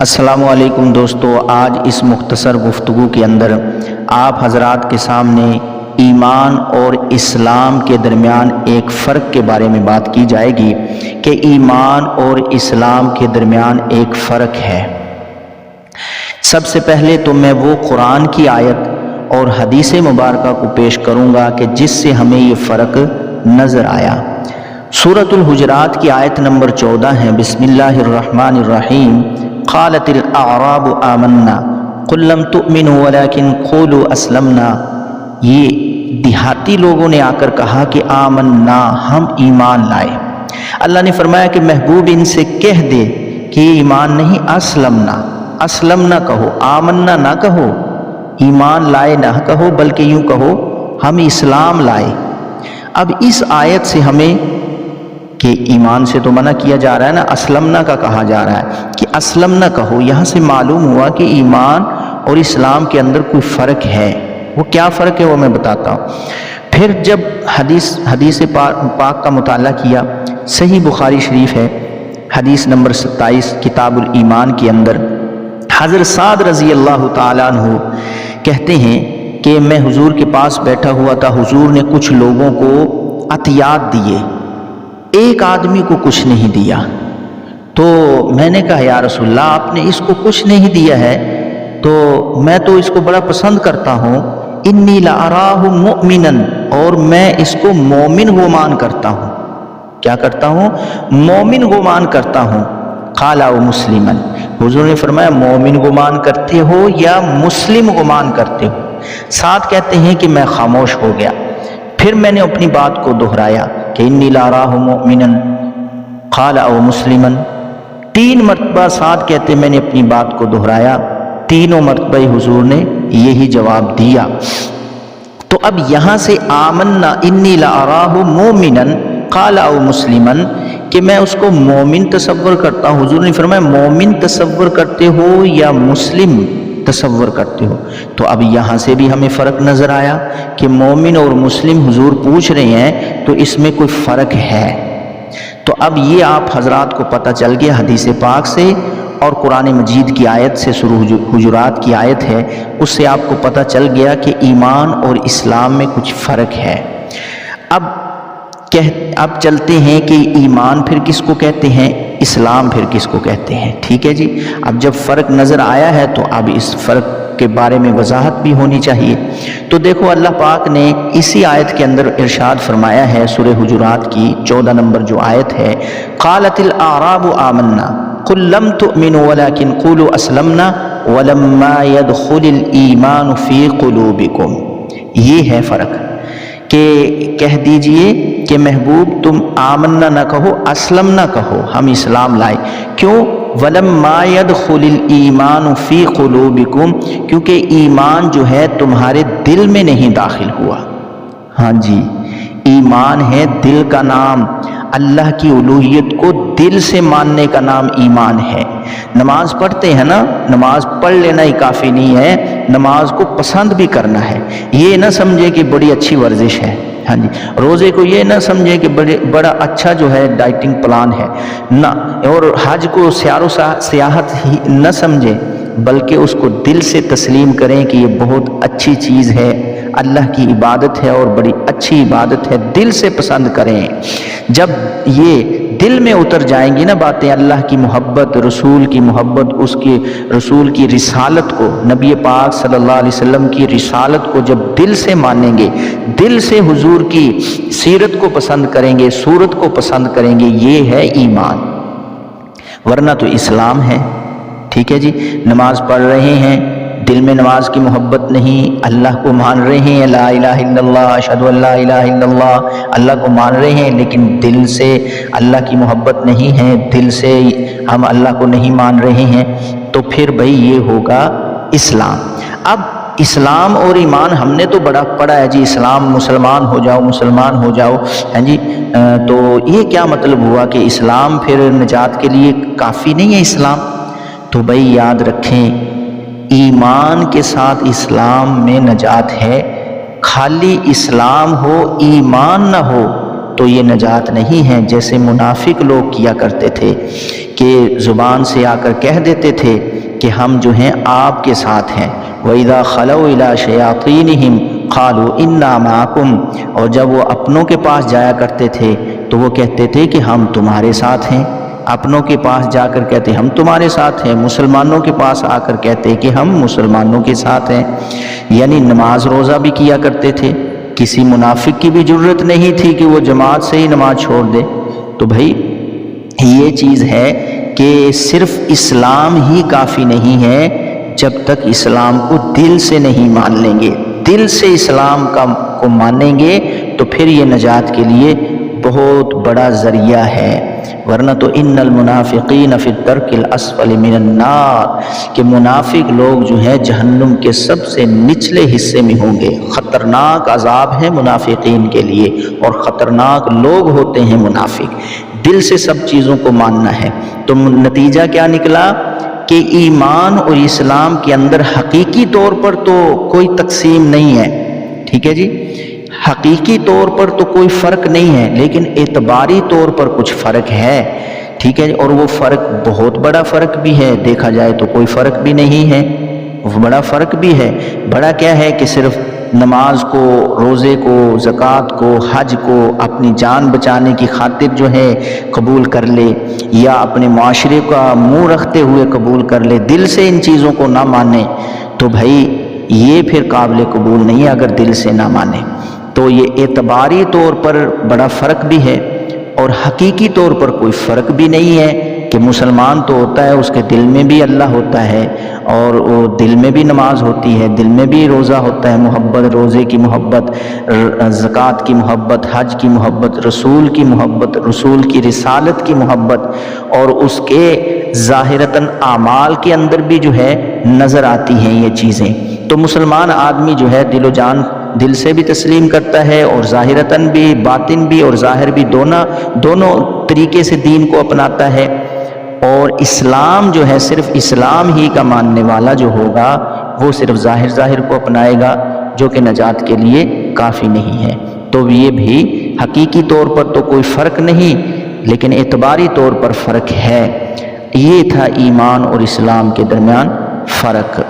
السلام علیکم دوستو، آج اس مختصر گفتگو کے اندر آپ حضرات کے سامنے ایمان اور اسلام کے درمیان ایک فرق کے بارے میں بات کی جائے گی کہ ایمان اور اسلام کے درمیان ایک فرق ہے۔ سب سے پہلے تو میں وہ قرآن کی آیت اور حدیث مبارکہ کو پیش کروں گا کہ جس سے ہمیں یہ فرق نظر آیا۔ سورۃ الحجرات کی آیت نمبر 14 ہے، بسم اللہ الرحمن الرحیم، قالت الاعراب آمنا قل لم تؤمنوا ولكن قولوا اسلمنا۔ یہ دیہاتی لوگوں نے آ کر کہا کہ آمنا، ہم ایمان لائے۔ اللہ نے فرمایا کہ محبوب ان سے کہہ دے کہ یہ ایمان نہیں، اسلمنا کہو، آمنا نہ کہو، ایمان لائے نہ کہو، بلکہ یوں کہو ہم اسلام لائے۔ اب اس آیت سے ہمیں کہ ایمان سے تو منع کیا جا رہا ہے نا، اسلمنا کا کہا جا رہا ہے کہ اسلمنا کہو، یہاں سے معلوم ہوا کہ ایمان اور اسلام کے اندر کوئی فرق ہے۔ وہ کیا فرق ہے وہ میں بتاتا ہوں۔ پھر جب حدیث پاک کا مطالعہ کیا، صحیح بخاری شریف ہے، حدیث نمبر 27 کتاب الایمان کے اندر حضرت سعد رضی اللہ تعالیٰ عنہ کہتے ہیں کہ میں حضور کے پاس بیٹھا ہوا تھا، حضور نے کچھ لوگوں کو عطیات دیے، ایک آدمی کو کچھ نہیں دیا۔ تو میں نے کہا یا رسول اللہ، آپ نے اس کو کچھ نہیں دیا ہے تو میں تو اس کو بڑا پسند کرتا ہوں، انی لأراہ مؤمنا، اور میں اس کو مومن گمان کرتا ہوں۔ کیا کرتا ہوں؟ مومن گمان کرتا ہوں۔ قال او مسلما، حضور نے فرمایا مومن گمان کرتے ہو یا مسلم گمان کرتے ہو؟ ساتھ کہتے ہیں کہ میں خاموش ہو گیا۔ پھر میں نے اپنی بات کو دہرایا کہ انی لأراہ مؤمنا قال او مسلما۔ 3 مرتبہ ساتھ کہتے میں نے اپنی بات کو دہرایا، تینوں مرتبہ حضور نے یہی جواب دیا۔ تو اب یہاں سے آمنا انی لأراہ مؤمنا قال او مسلما کہ میں اس کو مومن تصور کرتا ہوں، حضور نے فرمایا مومن تصور کرتے ہو یا مسلم تصور کرتے ہو؟ تو اب یہاں سے بھی ہمیں فرق نظر آیا کہ مومن اور مسلم حضور پوچھ رہے ہیں تو اس میں کوئی فرق ہے۔ تو اب یہ آپ حضرات کو پتہ چل گیا حدیث پاک سے اور قرآن مجید کی آیت سے، سورہ حجرات کی آیت ہے، اس سے آپ کو پتہ چل گیا کہ ایمان اور اسلام میں کچھ فرق ہے۔ اب چلتے ہیں کہ ایمان پھر کس کو کہتے ہیں، اسلام پھر کس کو کہتے ہیں۔ ٹھیک ہے جی، اب جب فرق نظر آیا ہے تو اب اس فرق کے بارے میں وضاحت بھی ہونی چاہیے۔ تو دیکھو اللہ پاک نے اسی آیت کے اندر ارشاد فرمایا ہے، سورہ حجرات کی 14 نمبر جو آیت ہے، قالت الاعراب آمنا قل لم تؤمنوا ولكن قولوا اسلمنا ولما يدخل الایمان فی قلوبکم۔ یہ ہے فرق کہ کہہ دیجئے کہ محبوب تم آمنا نہ کہو، اسلمنا کہو، ہم اسلام لائے۔ کیوں؟ وَلَمَّا يَدْخُلِ الْإِيمَانُ فِي قُلُوبِكُمْ، کیونکہ ایمان جو ہے تمہارے دل میں نہیں داخل ہوا۔ ہاں جی، ایمان ہے دل کا نام، اللہ کی الوہیت کو دل سے ماننے کا نام ایمان ہے۔ نماز پڑھتے ہیں نا، نماز پڑھ لینا ہی کافی نہیں ہے، نماز کو پسند بھی کرنا ہے۔ یہ نہ سمجھے کہ بڑی اچھی ورزش ہے، ہاں جی، روزے کو یہ نہ سمجھے کہ بڑا اچھا جو ہے ڈائٹنگ پلان ہے، نہ، اور حج کو سیار و سیاحت ہی نہ سمجھے، بلکہ اس کو دل سے تسلیم کریں کہ یہ بہت اچھی چیز ہے، اللہ کی عبادت ہے اور بڑی اچھی عبادت ہے، دل سے پسند کریں۔ جب یہ دل میں اتر جائیں گی نا باتیں، اللہ کی محبت، رسول کی محبت، اس کے رسول کی رسالت کو، نبی پاک صلی اللہ علیہ وسلم کی رسالت کو جب دل سے مانیں گے، دل سے حضور کی سیرت کو پسند کریں گے، صورت کو پسند کریں گے، یہ ہے ایمان۔ ورنہ تو اسلام ہے۔ ٹھیک ہے جی، نماز پڑھ رہے ہیں، دل میں نماز کی محبت نہیں، اللہ کو مان رہے ہیں، لا الہ الا اللہ، اشہد ان لا الہ الا اللہ، اللہ کو مان رہے ہیں، لیکن دل سے اللہ کی محبت نہیں ہے، دل سے ہم اللہ کو نہیں مان رہے ہیں، تو پھر بھئی یہ ہوگا اسلام۔ اب اسلام اور ایمان ہم نے تو بڑا پڑھا ہے جی، اسلام مسلمان ہو جاؤ، مسلمان ہو جاؤ، ہاں جی، تو یہ کیا مطلب ہوا کہ اسلام پھر نجات کے لیے کافی نہیں ہے اسلام؟ تو بھئی یاد رکھیں، ایمان کے ساتھ اسلام میں نجات ہے۔ خالی اسلام ہو ایمان نہ ہو تو یہ نجات نہیں ہے، جیسے منافق لوگ کیا کرتے تھے کہ زبان سے آ کر کہہ دیتے تھے کہ ہم جو ہیں آپ کے ساتھ ہیں۔ وَإِذَا خَلَوْا إِلَىٰ شَيَاطِينِهِمْ قَالُوا إِنَّا مَعَكُمْ، اور جب وہ اپنوں کے پاس جایا کرتے تھے تو وہ کہتے تھے کہ ہم تمہارے ساتھ ہیں۔ اپنوں کے پاس جا کر کہتے ہم تمہارے ساتھ ہیں، مسلمانوں کے پاس آ کر کہتے کہ ہم مسلمانوں کے ساتھ ہیں۔ یعنی نماز روزہ بھی کیا کرتے تھے، کسی منافق کی بھی جرت نہیں تھی کہ وہ جماعت سے ہی نماز چھوڑ دے۔ تو بھائی یہ چیز ہے کہ صرف اسلام ہی کافی نہیں ہے جب تک اسلام کو دل سے نہیں مان لیں گے، دل سے اسلام کو مانیں گے تو پھر یہ نجات کے لیے بہت بڑا ذریعہ ہے، ورنہ تو ان المنافقین فی الدرک الاسفل من النار، کہ منافق لوگ جو ہیں جہنم کے سب سے نچلے حصے میں ہوں گے۔ خطرناک عذاب ہے منافقین کے لیے، اور خطرناک لوگ ہوتے ہیں منافق۔ دل سے سب چیزوں کو ماننا ہے، تو نتیجہ کیا نکلا کہ ایمان اور اسلام کے اندر حقیقی طور پر تو کوئی تقسیم نہیں ہے، ٹھیک ہے جی، حقیقی طور پر تو کوئی فرق نہیں ہے، لیکن اعتباری طور پر کچھ فرق ہے، ٹھیک ہے، اور وہ فرق بہت بڑا فرق بھی ہے، دیکھا جائے تو کوئی فرق بھی نہیں ہے، وہ بڑا فرق بھی ہے۔ بڑا کیا ہے کہ صرف نماز کو، روزے کو، زکوٰۃ کو، حج کو اپنی جان بچانے کی خاطر جو ہے قبول کر لے، یا اپنے معاشرے کا منہ رکھتے ہوئے قبول کر لے، دل سے ان چیزوں کو نہ مانے، تو بھائی یہ پھر قابل قبول نہیں ہے اگر دل سے نہ مانے۔ تو یہ اعتباری طور پر بڑا فرق بھی ہے، اور حقیقی طور پر کوئی فرق بھی نہیں ہے کہ مسلمان تو ہوتا ہے، اس کے دل میں بھی اللہ ہوتا ہے، اور وہ دل میں بھی نماز ہوتی ہے، دل میں بھی روزہ ہوتا ہے، محبت، روزے کی محبت، زکوٰۃ کی محبت، حج کی محبت، رسول کی محبت، رسول کی رسالت کی محبت، اور اس کے ظاہراً اعمال کے اندر بھی جو ہے نظر آتی ہیں یہ چیزیں۔ تو مسلمان آدمی جو ہے دل و جان دل سے بھی تسلیم کرتا ہے، اور ظاہراً بھی، باطن بھی اور ظاہر بھی دونوں طریقے سے دین کو اپناتا ہے۔ اور اسلام جو ہے صرف اسلام ہی کا ماننے والا جو ہوگا وہ صرف ظاہر کو اپنائے گا، جو کہ نجات کے لیے کافی نہیں ہے۔ تو یہ بھی حقیقی طور پر تو کوئی فرق نہیں، لیکن اعتباری طور پر فرق ہے۔ یہ تھا ایمان اور اسلام کے درمیان فرق۔